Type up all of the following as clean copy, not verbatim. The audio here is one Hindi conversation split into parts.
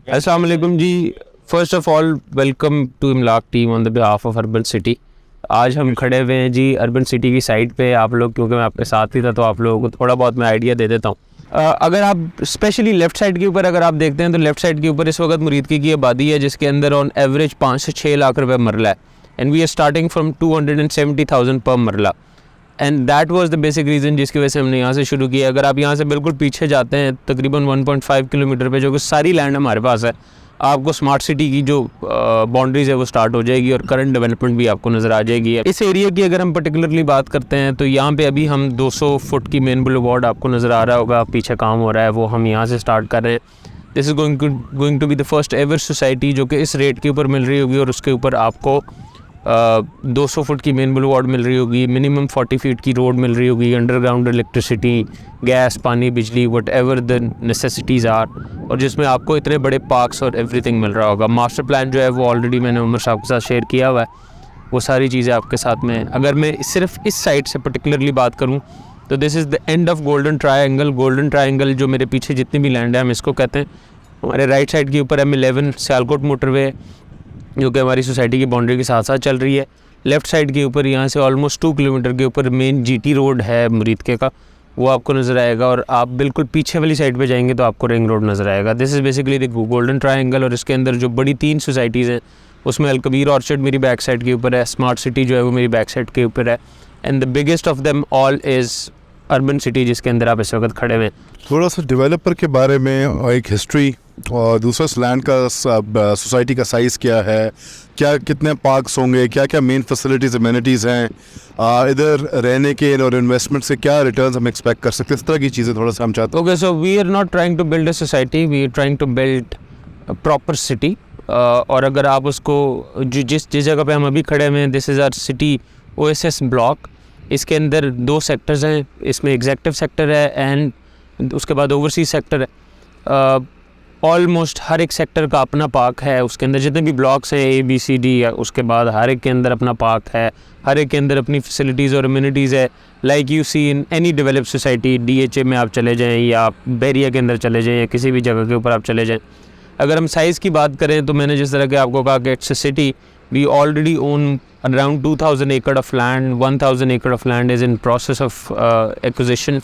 अस्सलाम वालेकुम जी। First of all welcome to Imlaak team on the behalf of Urban City. आज हम खड़े हुए हैं जी अर्बन सिटी की साइड पे। आप लोग, क्योंकि मैं आपके साथ ही था तो आप लोगों को थोड़ा बहुत मैं आइडिया दे देता हूँ। अगर आप स्पेशली लेफ़्ट साइड के ऊपर अगर आप देखते हैं तो लेफ़्ट साइड के ऊपर इस वक्त मुरीदकी की आबादी है जिसके अंदर ऑन एवरेज 5 से 6 लाख रुपए मरला है। And we are starting from 270,000 per marla. And that was the basic reason जिसकी वजह से हमने यहाँ से शुरू किया। अगर आप यहाँ से बिल्कुल पीछे जाते हैं तकरीबन 1.5 किलोमीटर पे, जो कि सारी लैंड हमारे पास है, आपको स्मार्ट सिटी की जो बाउंड्रीज़ है वो स्टार्ट हो जाएगी और करंट डेवलपमेंट भी आपको नज़र आ जाएगी। इस एरिया की अगर हम पर्टिकुलरली बात करते हैं तो यहाँ पे अभी हम 200 फुट की मेन बुलेवार्ड आपको नज़र आ रहा होगा, पीछे काम हो रहा है, वो हम यहाँ से स्टार्ट कर रहे हैं। This is going to be the first ever society जो कि इस रेट के ऊपर मिल रही होगी और उसके ऊपर आपको 200 फुट की मेन बुलेवार्ड मिल रही होगी, मिनिमम 40 फीट की रोड मिल रही होगी, अंडरग्राउंड इलेक्ट्रिसिटी, गैस, पानी, बिजली, whatever the necessities are, और जिसमें आपको इतने बड़े पार्क्स और एवरीथिंग मिल रहा होगा। मास्टर प्लान जो है वो ऑलरेडी मैंने उमर साहब के साथ शेयर किया हुआ है, वो सारी चीज़ें आपके साथ में। अगर मैं सिर्फ इस साइड से पर्टिकुलरली बात करूँ तो this is the end of golden triangle. Golden triangle जो मेरे पीछे जितनी भी लैंड है हम इसको कहते हैं। हमारे राइट साइड के ऊपर M11 सियालकोट मोटरवे जो कि हमारी सोसाइटी की बाउंड्री के साथ साथ चल रही है। लेफ़्ट साइड के ऊपर यहाँ से ऑलमोस्ट 2 किलोमीटर के ऊपर मेन GT रोड है मुरीदके का, वो आपको नज़र आएगा। और आप बिल्कुल पीछे वाली साइड पे जाएंगे तो आपको रिंग रोड नज़र आएगा। This is basically the golden triangle. और इसके अंदर जो बड़ी 3 सोसाइटीज़ हैं उसमें अलकबीर ऑर्चर्ड मेरी बैक साइड के ऊपर है, स्मार्ट सिटी जो है वो मेरी बैक साइड के ऊपर है, and the biggest of them all is urban city जिसके अंदर आप इस वक्त खड़े हुए हैं। थोड़ा सा डेवलपर के बारे में और एक हिस्ट्री, और दूसरा लैंड का सोसाइटी का साइज़ क्या है, क्या कितने पार्क्स होंगे, क्या क्या मेन फैसिलिटीज़ एमिनिटीज़ हैं, इधर रहने के और इन्वेस्टमेंट से क्या रिटर्न्स हम एक्सपेक्ट कर सकते हैं, इस तरह की चीज़ें थोड़ा सा हम चाहते हैं। Okay, so we are not trying to build a society, we are trying to build a proper city. और अगर आप उसको जिस जगह पे हम अभी खड़े हुए हैं, this is our city OSS block. इसके अंदर 2 सेक्टर्स हैं, इसमें एग्जेक्टिव सेक्टर है एंड उसके बाद ओवरसीज सेक्टर है। ऑलमोस्ट हर एक सेक्टर का अपना पार्क है, उसके अंदर जितने भी ब्लॉक्स हैं ABCD, उसके बाद हर एक के अंदर अपना पार्क है, हर एक के अंदर अपनी फैसिलिटीज़ और इम्यूनिटीज़ है। Like you see in any developed society, DHA में आप चले जाएँ या आप बैरिया के अंदर चले जाएँ या किसी भी जगह के ऊपर आप चले जाएँ। अगर हम साइज़ की बात करें तो मैंने जिस तरह के आपको कहा कि it's a city, we already own around 2000 एकड़ ऑफ लैंड, 1000 एकड़ of land is in process of acquisition.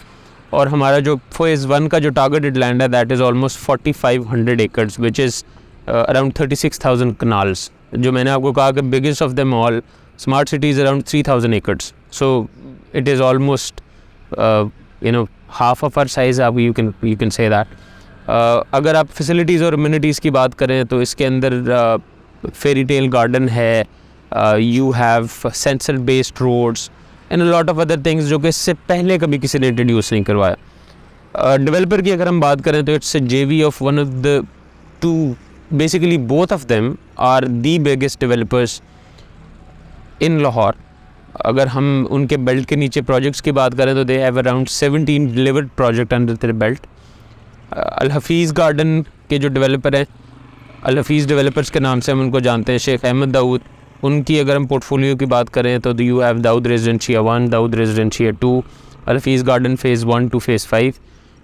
और हमारा जो फेज़ 1 का जो टारगेटेड लैंड है that is almost 4500 acres which is around 36,000 kanals. जो मैंने आपको कहा कि biggest of them all smart city is around 3000 acres, so it is almost half of our size, आप यू कैन से दैट। अगर आप फैसिलिटीज़ और इम्यूनिटीज़ की बात करें तो इसके अंदर फेरी टेल गार्डन है, you have sensor based roads and a lot of other things जो कि इससे पहले कभी किसी ने इंट्रोड्यूस नहीं करवाया। डेवलपर की अगर हम बात करें तो it's a JV of one of the 2, basically both of them are the biggest developers in Lahore. अगर हम उनके बेल्ट के नीचे प्रोजेक्ट्स की बात करें तो they have around 17 delivered project under their belt. Al Hafeez garden के जो डेवलपर हैं, अल हफीज़ डेवलपर्स के नाम से हम उनको जानते हैं, शेख अहमद दाऊद। उनकी अगर हम पोर्टफोलियो की बात करें तो you have Dawood Residencia 1, Dawood Residencia 2, Al Hafeez garden phase 1 to phase 5।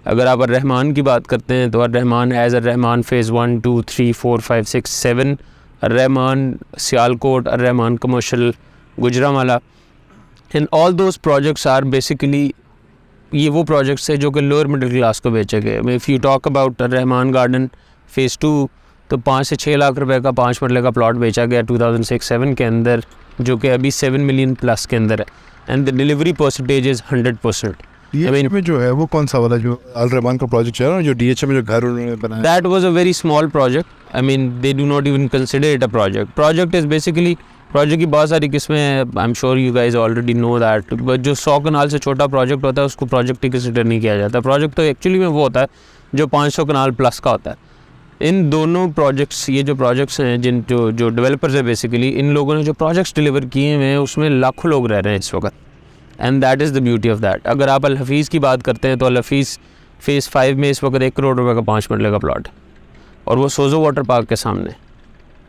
अगर आप अर्रहमान की बात करते हैं तो Arrahman has Arrahman phase 1, 2, 3, 4, 5, 6, 7, Arrahman Sialkot, Arrahman commercial, Gujranwala, and all those projects are basically, ये वो प्रोजेक्ट्स है जो कि लोअर मिडिल क्लास को बेचे गए। If you talk about Arrahman garden phase 2 तो 5 से 6 लाख रुपए का 5 मरले का प्लॉट बेचा गया 2006-07 के अंदर, जो कि अभी 7 मिलियन प्लस के अंदर है, and the delivery percentage is 100%। DHA में जो है वो कौन सा वाला जो अल रहमान का प्रोजेक्ट है ना, जो DHA में जो घर उन्होंने बनाया, that was a very small project. I mean they do not even consider it a project is basically, project की बहुत सारी किस्में हैं, I am sure you guys already know that, but जो 100 कनाल से छोटा प्रोजेक्ट होता है उसको प्रोजेक्ट ही कंसिडर नहीं किया जाता। प्रोजेक्ट तो एक्चुअली में वो होता है जो 500 कनाल प्लस का होता है। इन दोनों प्रोजेक्ट्स, ये जो प्रोजेक्ट्स हैं जो डेवलपर्स हैं, बेसिकली इन लोगों ने जो प्रोजेक्ट्स डिलीवर किए हुए हैं उसमें लाखों लोग रह रहे हैं इस वक्त, and that is the beauty of that. अगर आप अल हफीज़ की बात करते हैं तो अल हफीज़ फ़ेज़ 5 में इस वक्त 1 करोड़ रुपए का 5 मरले का प्लॉट है, और वो सोजो वाटर पार्क के सामने,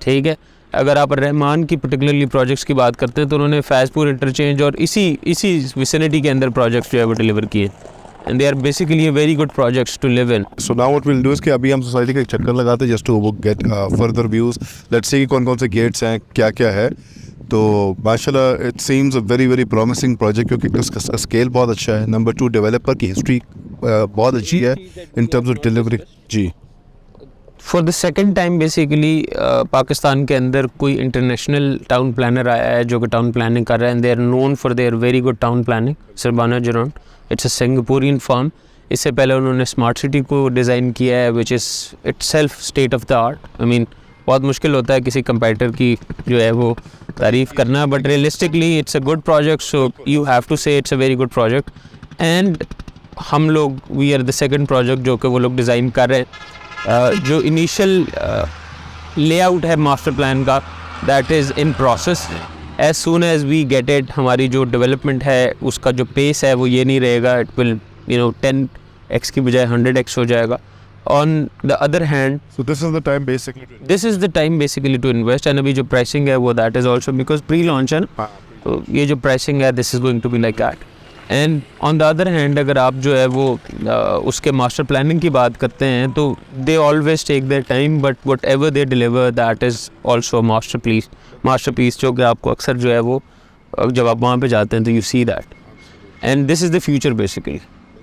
ठीक है। अगर आप रहमान की पर्टिकुलरली प्रोजेक्ट्स की बात करते हैं तो उन्होंने फैज़पुर इंटरचेंज और इसी विसिनिटी के अंदर प्रोजेक्ट्स जो है वो डिलीवर किए। and they are basically a very good projects to live in. So now what we'll do is कि अभी हम सोसाइटी का एक चक्कर लगाते हैं just to get further views. Let's see कि कौन-कौन से गेट्स हैं, क्या-क्या है. तो माशाल्लाह it seems a very very promising project क्योंकि उसका स्केल बहुत अच्छा है. नंबर 2 डेवलपर की हिस्ट्री बहुत अच्छी है in terms of delivery. Ji. For the second time basically Pakistan के अंदर कोई इंटरनेशनल टाउन प्लानर आया है जो कि टाउन प्लानिंग कर रहा है, and they are known for their very good town planning. Surbana Jurong, it's a Singaporean firm. इससे पहले उन्होंने स्मार्ट सिटी को डिज़ाइन किया है which is itself state of the art. I mean बहुत मुश्किल होता है किसी कंपेटिटर की जो है वो तारीफ़ करना, but realistically it's a good project, so you have to say it's a very good project. And हम लोग we are the second project जो कि वो लोग डिज़ाइन कर रहे हैं. जो इनिशियल लेआउट है मास्टर प्लान का, that is in process. As soon as we get it, हमारी जो डेवलपमेंट है उसका जो पेस है वो ये नहीं रहेगा. इट विल 10x की बजाय 100x हो जाएगा. On the other hand So this is the time basically. This is the time basically to invest. And अभी जो प्राइसिंग है वो that is also because pre launch है ना, तो ये जो प्राइसिंग है this is going to be like that. And on the other hand अगर आप जो है वो उसके मास्टर प्लानिंग की बात करते हैं तो they always take their time, but whatever they deliver that is also masterpiece जो कि आपको अक्सर जो है वो जब आप वहाँ पे जाते हैं तो you see that. And this is the future basically.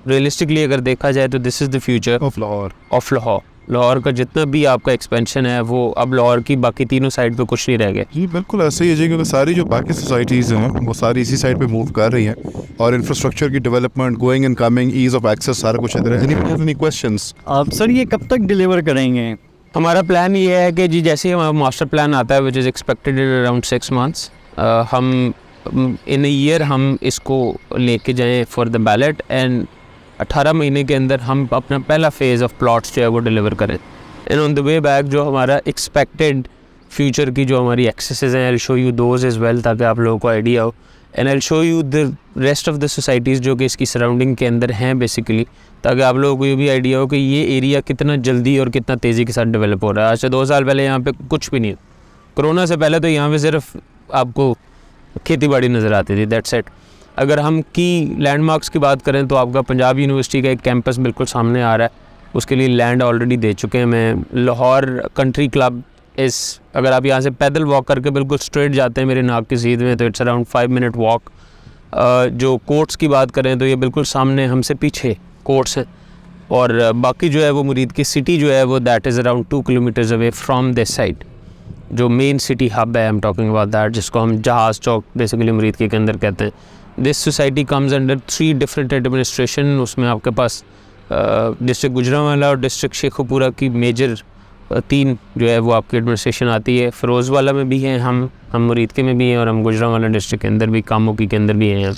Realistically अगर देखा जाए तो this is the future Of Lahore. Of Lahore. Lahore का जितना भी आपका एक्सपेंशन है वो अब लाहौर की बाकी तीनों साइड पे कुछ नहीं रह गया. जी बिल्कुल ऐसे ही है जी, क्योंकि सारी जो बाकी सोसाइटीज़ हैं वो सारी इसी साइड पे मूव कर रही हैं और इंफ्रास्ट्रक्चर की development, going and coming, ease of access, सारा कुछ इधर है. Any questions? आप सर ये कब तक डिलीवर करेंगे? हमारा प्लान ये है कि जी जैसे ही हमारा मास्टर प्लान आता है which is expected in around 6 months, हम इन अ ईयर हम इसको लेके जाएं फॉर द बैलेट, एंड 18 महीने के अंदर हम अपना पहला फेज़ ऑफ प्लॉट्स जो है वो डिलीवर करें. And on the way back जो हमारा एक्सपेक्टेड फ्यूचर की जो हमारी एक्सेसेस हैं, I will show you those as well ताकि आप लोगों को आइडिया हो. And I will show you the rest of the societies जो कि इसकी सराउंडिंग के अंदर हैं बेसिकली, ताकि आप लोगों को ये भी आइडिया हो कि ये एरिया कितना जल्दी और कितना तेज़ी के साथ डेवलप हो रहा है. आज से 2 साल पहले यहाँ पे कुछ भी नहीं, कोरोना से पहले तो यहाँ पे सिर्फ आपको खेती बाड़ी नज़र आती थी, दैट्स इट. अगर हम की लैंडमार्क्स की बात करें तो आपका पंजाब यूनिवर्सिटी का एक कैंपस बिल्कुल सामने आ रहा है, उसके लिए लैंड ऑलरेडी दे चुके हैं. मैं लाहौर कंट्री क्लब अगर आप यहाँ से पैदल वॉक करके बिल्कुल स्ट्रेट जाते हैं मेरे नाक की सीध में तो इट्स अराउंड 5 minute वॉक. जो कोर्ट्स की बात करें तो ये बिल्कुल सामने हमसे पीछे कोर्ट्स हैं, और बाकी जो है वो मुरीद की सिटी जो है वो that is around 2 kilometers away from this side. जो मेन सिटी हब है, I am talking about that, जिसको हम जहाज़ चौक बेसिकली मुरीद के अंदर कहते हैं. This society comes under 3 different administration. उसमें आपके पास डिस्ट्रिक्ट गुजरांवाला और डिस्ट्रिक्ट शेखुपुरा की मेजर 3 जो है वो आपकी एडमिनिस्ट्रेशन आती है. फ़िरोज़वाला में भी हैं हम मुरीद के में भी हैं, और हम गुजरांवाला डिस्ट्रिक्ट के अंदर भी, कामोकी के अंदर भी हैं.